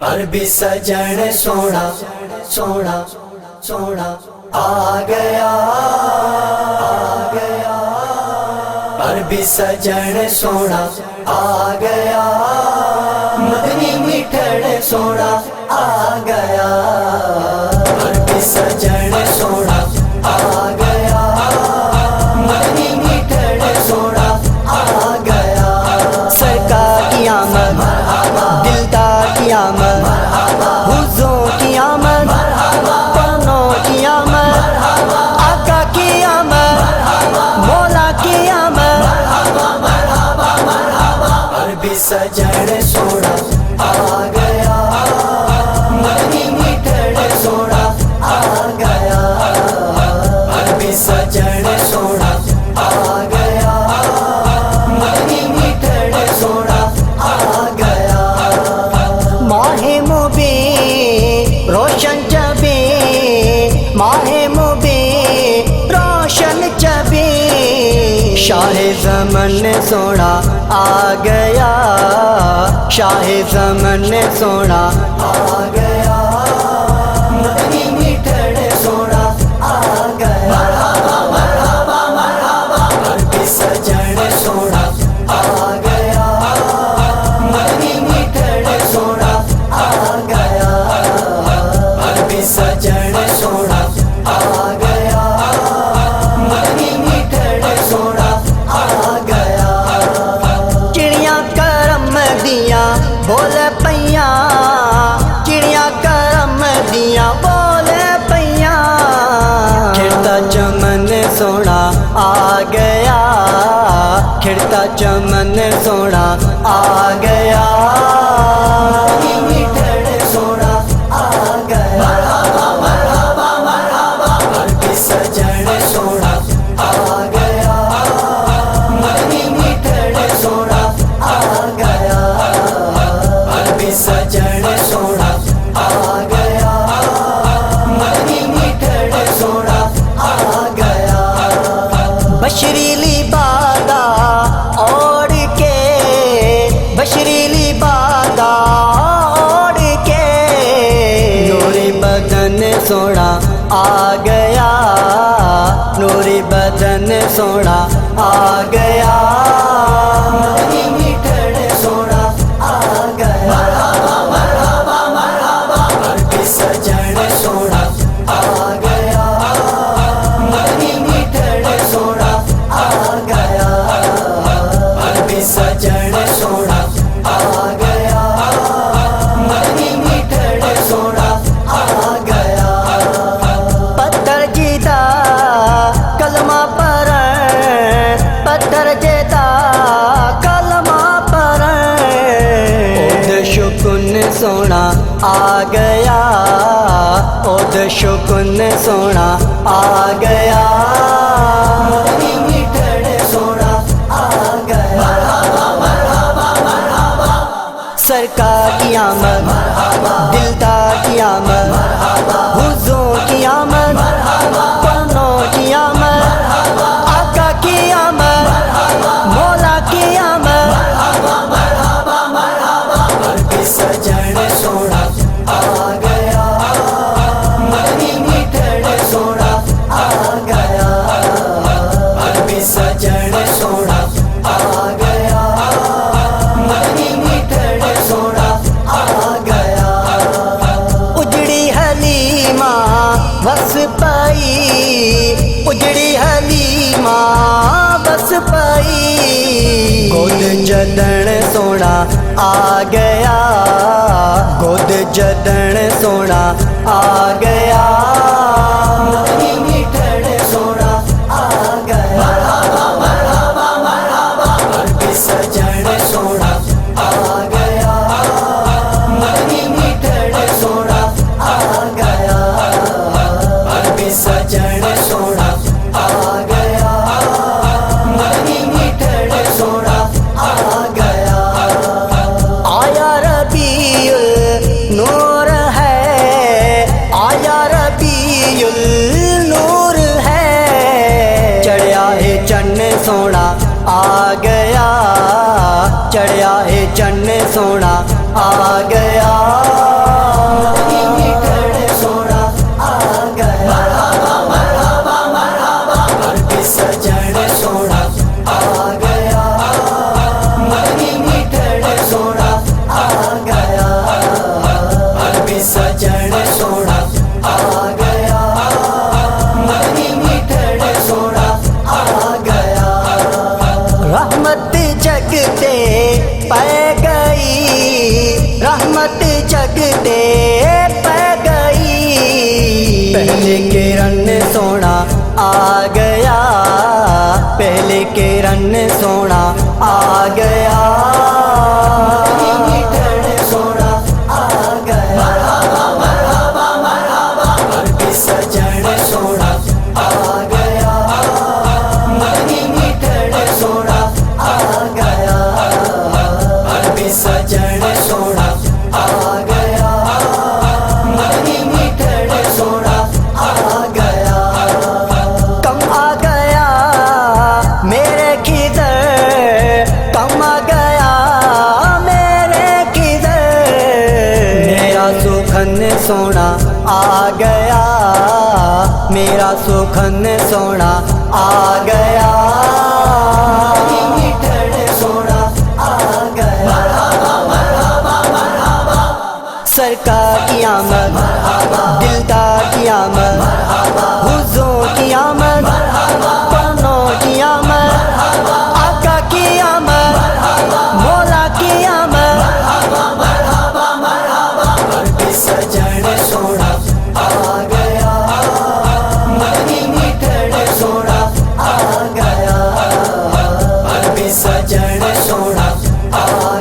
عربی سجن سونا سونا سونا آ گیا عربی سجن سونا آ گیا مدنی میٹھڑ سونا آ گیا عربی سجن سونا آ گیا مدنی میٹھڑ سونا آ گیا سرکار کی آمد دلدار کی آمد حضور کی آمد پنوں کی آمد آقا کی آمد مولا کی آمد عربی سجن سونا آ گیا مدنی میٹھڑ سونا آ گیا عربی سجن سونا آ گیا مدنی میٹھڑ سونا آ گیا ماہ مبین روشن چبے ماہ مبین روشن چبے شاہ زمن سونا آ گیا شاہ زمن سونا آ گیا مدنی میٹھڑ سونا آ گیا عربی سجن سونا آ گیا مدنی میٹھڑ سونا آ گیا عربی سجن سونا آ گیا مدنی میٹھڑ سونا آ گیا چڑیاں کرم دیاں بول پیاں چڑیاں کرم دیاں بول پیاں کھڑتا چمن سونا آ گیا کھڑتا چمن سونا آ گیا مدنی میٹھڑ سونا آ گیا عربی سجن سونا آ گیا مدنی میٹھڑ سونا آ گیا عربی سجن سونا آ گیا مدنی میٹھڑ سونا آ گیا بشریلی بادا اوڑ کے بشریلی بادا اوڑ کے نوری بدن سونا آ گیا نوری بدن سونا آ گیا مدنی میٹھڑ سونا آ گیا عربی سجن سونا آ گیا مدنی میٹھڑ سونا آ گیا عربی سجن سونا آ گیا مدنی میٹھڑ سونا آ گیا پتھر جیتا کلمہ پر پتھر جیتا کلمہ پر اود شکن سونا آ گیا اود شکن سونا آ گیا مدنی میٹھڑ سونا آ گیا سرکار کی آمد دلدار کی آمد حضور کی آمد پنوں کی آمد آقا کی آمد مولا کی آمد عربی سجن سونا آ گیا مدنی میٹھڑ سونا آ گیا عربی سجن سونا آ گیا مدنی میٹھڑ سونا آ گیا اجڑی حلیمہ بس پائی اجڑی حلیمہ بس پائی گود جدن سونا آ گیا گود جدن سونا آ گیا مدنی میٹھڑ سونا آ گیا عربی سجن سونا آ گیا مدنی میٹھڑ سونا آ گیا عربی سجن سونا آ گیا مدنی میٹھڑ سونا آ گیا آیا ربیع النور ہے آیا ربیع النور ہے چڑھیا ہے چن سونا آ گیا چڑھیا ہے چن سونا آ گیا مدنی میٹھڑ سونا آ گیا مرحبا مرحبا عربی سجن سونا آ گیا مدنی میٹھڑ سونا آ گیا عربی سجن سونا آ گیا مدنی میٹھڑ سونا آ گیا رحمت جگتے پہ گئی رحمت جگتے پہ گئی پہلے کرن سونا آ گیا پہلے کرن سونا آ گیا مدنی میٹھڑ سونا آ گیا مرحبا مرحبا عربی سجن سونا آ گیا مدنی میٹھڑ سونا آ گیا عربی سجن سونا آ گیا مدنی میٹھڑ سونا آ گیا کم آ گیا میرے کدھر کم آ گیا میرے کدھر میرا سخن سونا آ گیا میرا سخن سونا آ گیا مدنی میٹھڑ سونا آ گیا مرحبا مرحبا سرکار کی آمد دلدار کی آمد حضور کی آمد پنوں کی آمد آقا کی آمد مولا کی آمد عربی سجن سونا آ گیا مدنی میٹھڑ سونا آ گیا عربی سجن سونا آ